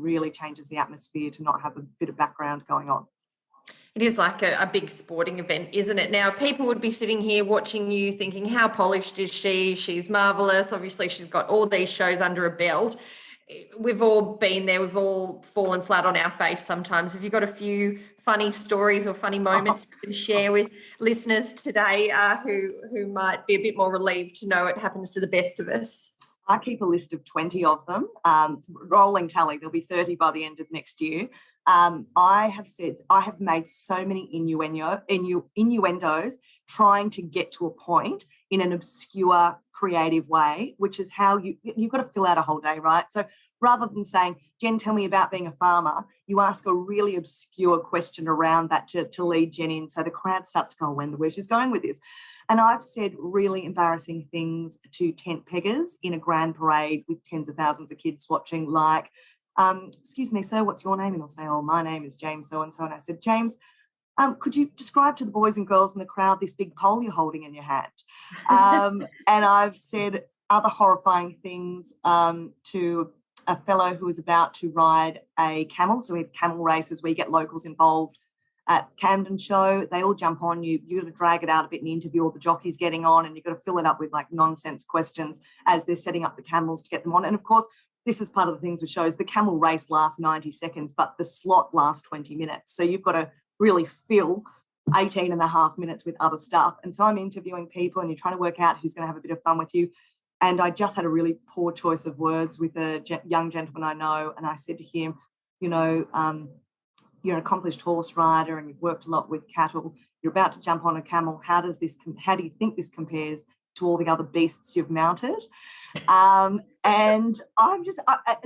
really changes the atmosphere to not have a bit of background going on. It is like a big sporting event, isn't it? Now, people would be sitting here watching you thinking, how polished is she? She's marvellous. Obviously, she's got all these shows under her belt. We've all been there. We've all fallen flat on our face sometimes. Have you got a few funny stories or funny moments you can share with listeners today who might be a bit more relieved to know it happens to the best of us? I keep a list of 20 of them, rolling tally. There'll be 30 by the end of next year. I have made so many innuendos trying to get to a point in an obscure, creative way, which is how you've got to fill out a whole day, right? So rather than saying, Jen, tell me about being a farmer, you ask a really obscure question around that to lead Jen in. So the crowd starts to go, I wonder where she's going with this. And I've said really embarrassing things to tent peggers in a grand parade with tens of thousands of kids watching, like, excuse me, sir, what's your name? And they'll say, oh, my name is James so-and-so. And I said, James, could you describe to the boys and girls in the crowd this big pole you're holding in your hand? And I've said other horrifying things to a fellow who was about to ride a camel. So we have camel races where you get locals involved at Camden Show. They all jump on you. You've got to drag it out a bit and interview all the jockeys getting on, and you've got to fill it up with like nonsense questions as they're setting up the camels to get them on. And of course, this is part of the things with shows. The camel race lasts 90 seconds, but the slot lasts 20 minutes. So you've got to really fill 18 and a half minutes with other stuff. And so I'm interviewing people and you're trying to work out who's going to have a bit of fun with you. And I just had a really poor choice of words with a young gentleman I know. And I said to him, you know, you're an accomplished horse rider and you've worked a lot with cattle. You're about to jump on a camel. How do you think this compares to all the other beasts you've mounted? And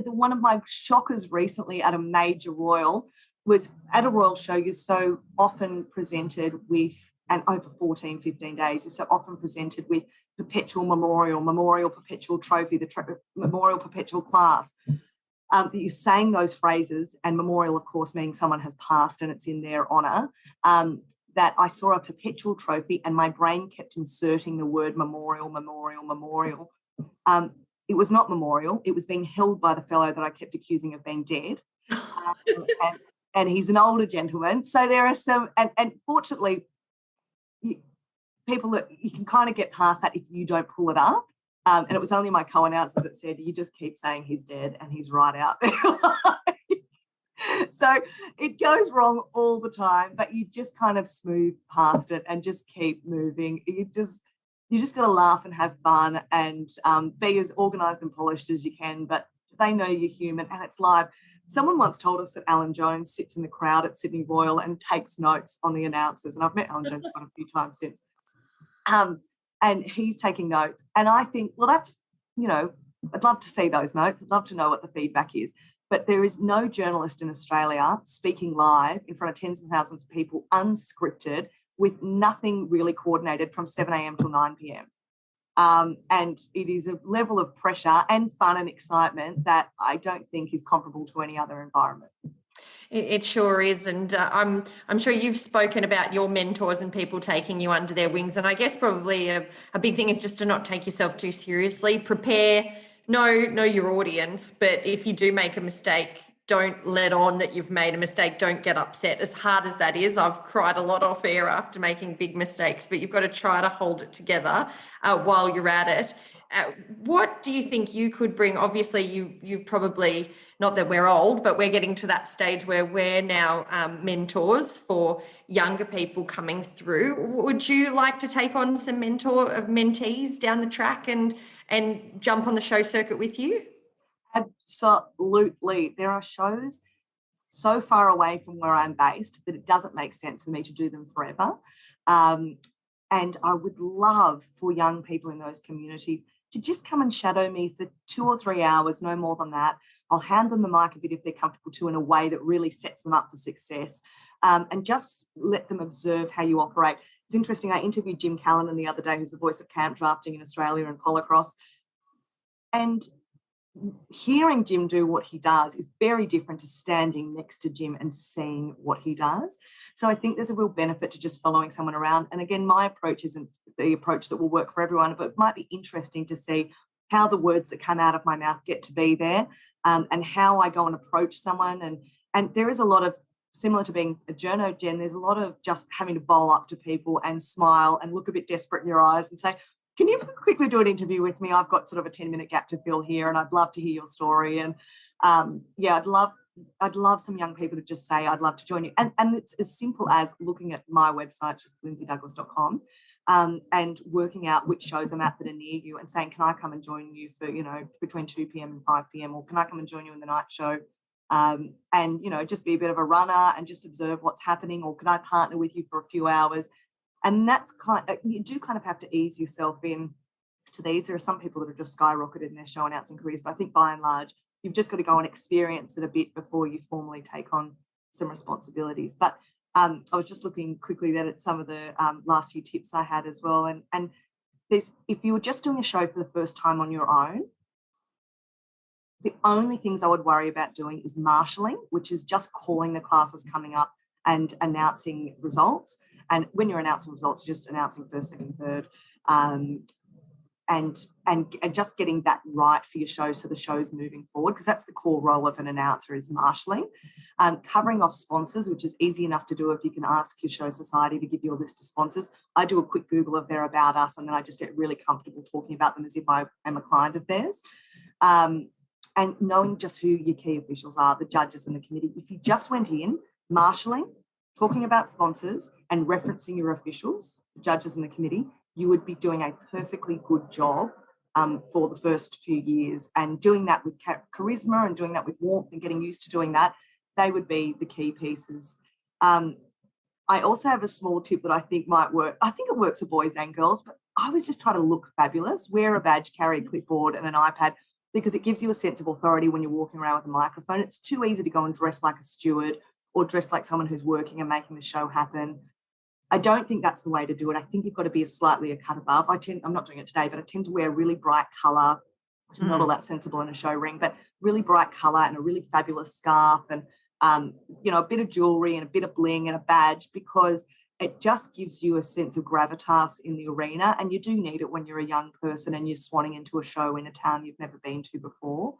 one of my shockers recently at a major royal was at a royal show, you're so often presented with, and over 14, 15 days, you're so often presented with perpetual memorial perpetual trophy, memorial perpetual class. That you're saying those phrases, and memorial, of course, meaning someone has passed and it's in their honour, that I saw a perpetual trophy and my brain kept inserting the word memorial. It was not memorial. It was being held by the fellow that I kept accusing of being dead. And he's an older gentleman. So there are some, and fortunately, people that you can kind of get past that if you don't pull it up. And it was only my co-announcers that said, you just keep saying he's dead and he's right out there. So it goes wrong all the time, but you just kind of smooth past it and just keep moving. You just got to laugh and have fun and be as organised and polished as you can, but they know you're human and it's live. Someone once told us that Alan Jones sits in the crowd at Sydney Royal and takes notes on the announcers, and I've met Alan Jones quite a few times since. And he's taking notes. And I think, well, that's, you know, I'd love to see those notes. I'd love to know what the feedback is. But there is no journalist in Australia speaking live in front of tens of thousands of people, unscripted, with nothing really coordinated from 7 a.m. till 9 p.m. And it is a level of pressure and fun and excitement that I don't think is comparable to any other environment. It sure is. And I'm sure you've spoken about your mentors and people taking you under their wings. And I guess probably a big thing is just to not take yourself too seriously. Prepare, know your audience. But if you do make a mistake, don't let on that you've made a mistake. Don't get upset. As hard as that is, I've cried a lot off air after making big mistakes, but you've got to try to hold it together while you're at it. What do you think you could bring? Obviously, you've probably, not that we're old, but we're getting to that stage where we're now mentors for younger people coming through. Would you like to take on some mentees down the track and jump on the show circuit with you? Absolutely. There are shows so far away from where I'm based that it doesn't make sense for me to do them forever. And I would love for young people in those communities to just come and shadow me for 2 or 3 hours, no more than that. I'll hand them the mic a bit if they're comfortable to, in a way that really sets them up for success, and just let them observe how you operate. It's interesting, I interviewed Jim Callanan the other day, who's the voice of camp drafting in Australia and polocrosse. And hearing Jim do what he does is very different to standing next to Jim and seeing what he does. So I think there's a real benefit to just following someone around. And again, my approach isn't the approach that will work for everyone, but it might be interesting to see how the words that come out of my mouth get to be there, and how I go and approach someone. And there is a lot of, similar to being a journo, Jen, there's a lot of just having to bowl up to people and smile and look a bit desperate in your eyes and say, can you quickly do an interview with me? I've got sort of a 10-minute gap to fill here and I'd love to hear your story. And I'd love some young people to just say, I'd love to join you. And it's as simple as looking at my website, just lyndseydouglas.com, and working out which shows I'm at that are near you and saying, can I come and join you for, between 2 p.m. and 5 p.m. or can I come and join you in the night show? And, just be a bit of a runner and just observe what's happening, or can I partner with you for a few hours? And that's you do kind of have to ease yourself in to these. There are some people that have just skyrocketed in their show announcing careers, but I think by and large, you've just got to go and experience it a bit before you formally take on some responsibilities. But I was just looking quickly at some of the last few tips I had as well. And there's, if you were just doing a show for the first time on your own, the only things I would worry about doing is marshalling, which is just calling the classes coming up and announcing results. And when you're announcing results, you're just announcing first, second, third, and just getting that right for your show so the show's moving forward, because that's the core role of an announcer, is marshalling. Covering off sponsors, which is easy enough to do if you can ask your show society to give you a list of sponsors. I do a quick Google of their About Us, and then I just get really comfortable talking about them as if I am a client of theirs. And knowing just who your key officials are, the judges and the committee. If you just went in marshalling, talking about sponsors and referencing your officials, the judges and the committee, you would be doing a perfectly good job for the first few years. And doing that with charisma and doing that with warmth and getting used to doing that, they would be the key pieces. I also have a small tip that I think might work. I think it works for boys and girls, but I was just trying to look fabulous, wear a badge, carry a clipboard and an iPad, because it gives you a sense of authority when you're walking around with a microphone. It's too easy to go and dress like a steward or dress like someone who's working and making the show happen. I don't think that's the way to do it. I think you've got to be slightly a cut above. I'm not doing it today, but I tend to wear a really bright colour, which is not all that sensible in a show ring, but really bright colour and a really fabulous scarf and, a bit of jewellery and a bit of bling and a badge, because it just gives you a sense of gravitas in the arena, and you do need it when you're a young person and you're swanning into a show in a town you've never been to before.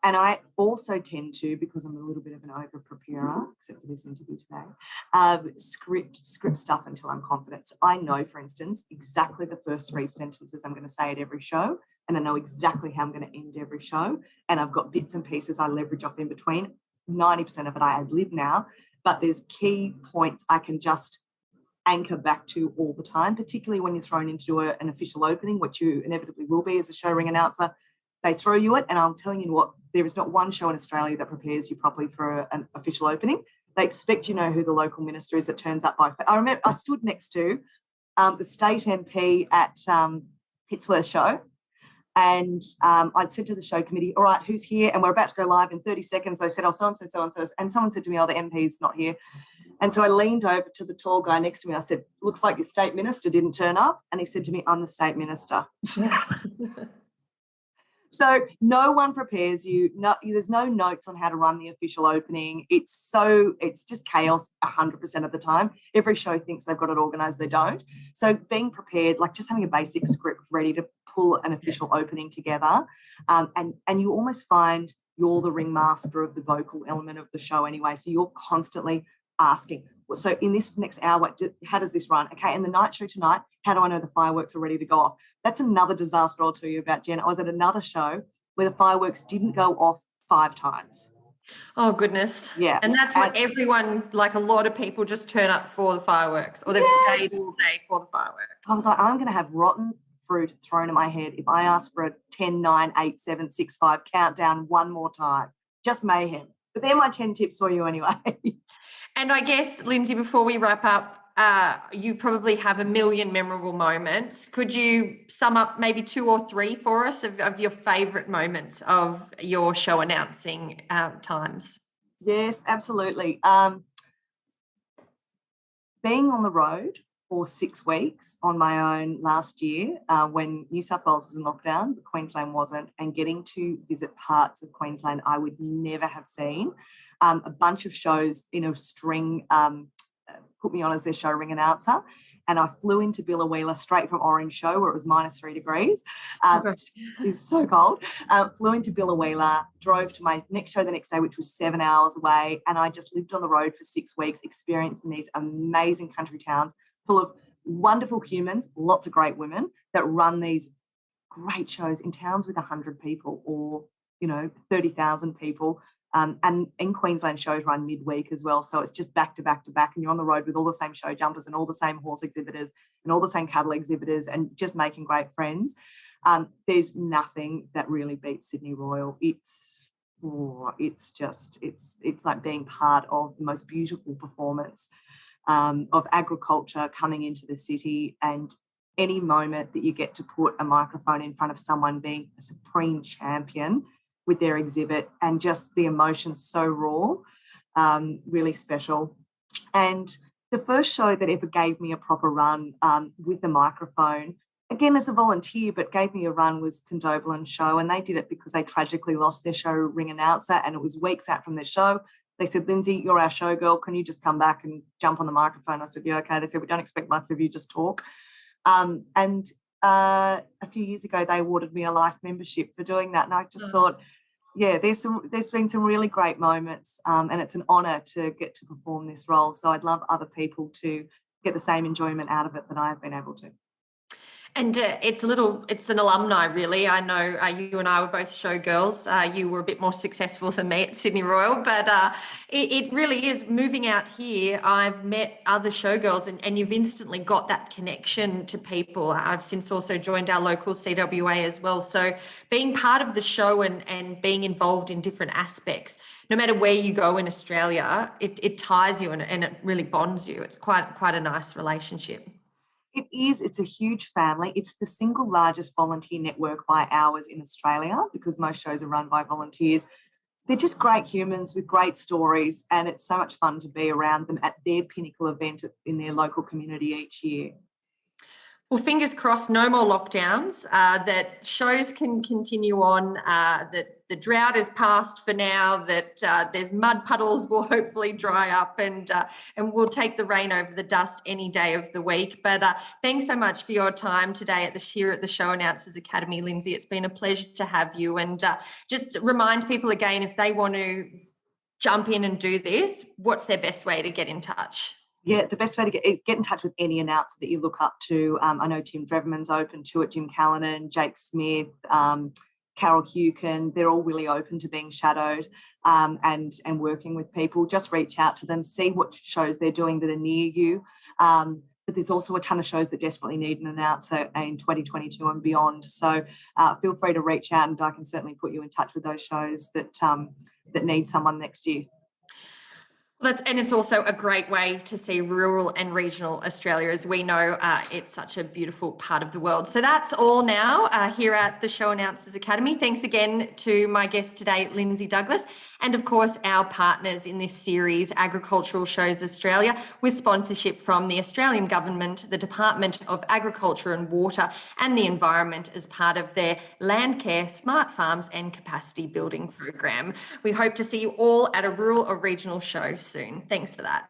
And I also tend to, because I'm a little bit of an over-preparer, except for this interview today, script stuff until I'm confident. So I know, for instance, exactly the first 3 sentences I'm going to say at every show, and I know exactly how I'm going to end every show, and I've got bits and pieces I leverage off in between. 90% of it I ad-lib now, but there's key points I can just anchor back to all the time, particularly when you're thrown into an official opening, which you inevitably will be as a show ring announcer. They throw you it, and I'm telling you what, there is not one show in Australia that prepares you properly for an official opening. They expect you know who the local minister is that turns up by. I remember I stood next to the state MP at Pittsworth show, and I'd said to the show committee, all right, who's here? And we're about to go live in 30 seconds. They said, oh, so-and-so, so-and-so. And someone said to me, oh, the MP's not here. And so I leaned over to the tall guy next to me. I said, looks like your state minister didn't turn up. And he said to me, I'm the state minister. So no one prepares you. No, there's no notes on how to run the official opening. It's just chaos 100% of the time. Every show thinks they've got it organised, they don't. So being prepared, like just having a basic script ready to pull an official opening together, and you almost find you're the ringmaster of the vocal element of the show anyway. So you're constantly asking, so in this next hour, how does this run? Okay, in the night show tonight, how do I know the fireworks are ready to go off? That's another disaster I'll tell you about, Jen. I was at another show where the fireworks didn't go off 5 times. Oh, goodness. Yeah. And that's what everyone, like a lot of people just turn up for the fireworks, or they've stayed all day for the fireworks. I was like, I'm going to have rotten fruit thrown at my head if I ask for a 10, 9, 8, 7, 6, 5 countdown one more time. Just mayhem. But they're my 10 tips for you anyway. And I guess, Lyndsey, before we wrap up, you probably have a million memorable moments. Could you sum up maybe 2 or 3 for us of your favourite moments of your show announcing times? Yes, absolutely. Being on the road for 6 weeks on my own last year when New South Wales was in lockdown, but Queensland wasn't, and getting to visit parts of Queensland I would never have seen. A bunch of shows in a string put me on as their show ring announcer, and I flew into Billawheeler straight from Orange Show where it was -3 degrees. It was so cold. Flew into Billawheeler, drove to my next show the next day, which was 7 hours away, and I just lived on the road for 6 weeks, experiencing these amazing country towns full of wonderful humans, lots of great women that run these great shows in towns with 100 people or, 30,000 people. And in Queensland, shows run midweek as well. So it's just back to back to back, and you're on the road with all the same show jumpers and all the same horse exhibitors and all the same cattle exhibitors and just making great friends. There's nothing that really beats Sydney Royal. It's like being part of the most beautiful performance of agriculture coming into the city, and any moment that you get to put a microphone in front of someone being a supreme champion with their exhibit, and just the emotions so raw, really special. And the first show that ever gave me a proper run with a microphone, again as a volunteer, but gave me a run, was Condobolin Show, and they did it because they tragically lost their show ring announcer, and it was weeks out from their show. They said, "Lyndsey, you're our showgirl. Can you just come back and jump on the microphone?" I said, "Yeah, okay." They said, "We don't expect much of you, just talk." A few years ago, they awarded me a life membership for doing that, and I just thought, yeah, there's been some really great moments, and it's an honour to get to perform this role. So I'd love other people to get the same enjoyment out of it that I've been able to. And it's an alumni, really. I know you and I were both showgirls. You were a bit more successful than me at Sydney Royal, but it really is. Moving out here, I've met other showgirls, and you've instantly got that connection to people. I've since also joined our local CWA as well. So being part of the show and being involved in different aspects, no matter where you go in Australia, it ties you and it really bonds you. It's quite a nice relationship. It is. It's a huge family. It's the single largest volunteer network by hours in Australia, because most shows are run by volunteers. They're just great humans with great stories, and it's so much fun to be around them at their pinnacle event in their local community each year. Well, fingers crossed, no more lockdowns, that shows can continue on, that the drought is past for now, that there's mud puddles will hopefully dry up, and we'll take the rain over the dust any day of the week. But thanks so much for your time today here at the Show Announcers Academy, Lyndsey. It's been a pleasure to have you. And just remind people again, if they want to jump in and do this, what's their best way to get in touch? Yeah, the best way to get in touch with any announcer that you look up to. I know Tim Dreverman's open to it, Jim Callanan, Jake Smith, Carol Hukin. They're all really open to being shadowed and working with people. Just reach out to them, see what shows they're doing that are near you. But there's also a ton of shows that desperately need an announcer in 2022 and beyond. So feel free to reach out, and I can certainly put you in touch with those shows that need someone next year. And it's also a great way to see rural and regional Australia. As we know, it's such a beautiful part of the world. So that's all now here at the Show Announcers Academy. Thanks again to my guest today, Lyndsey Douglas, and of course our partners in this series, Agricultural Shows Australia, with sponsorship from the Australian Government, the Department of Agriculture and Water and the Environment as part of their Landcare, Smart Farms and Capacity Building program. We hope to see you all at a rural or regional show soon. Thanks for that.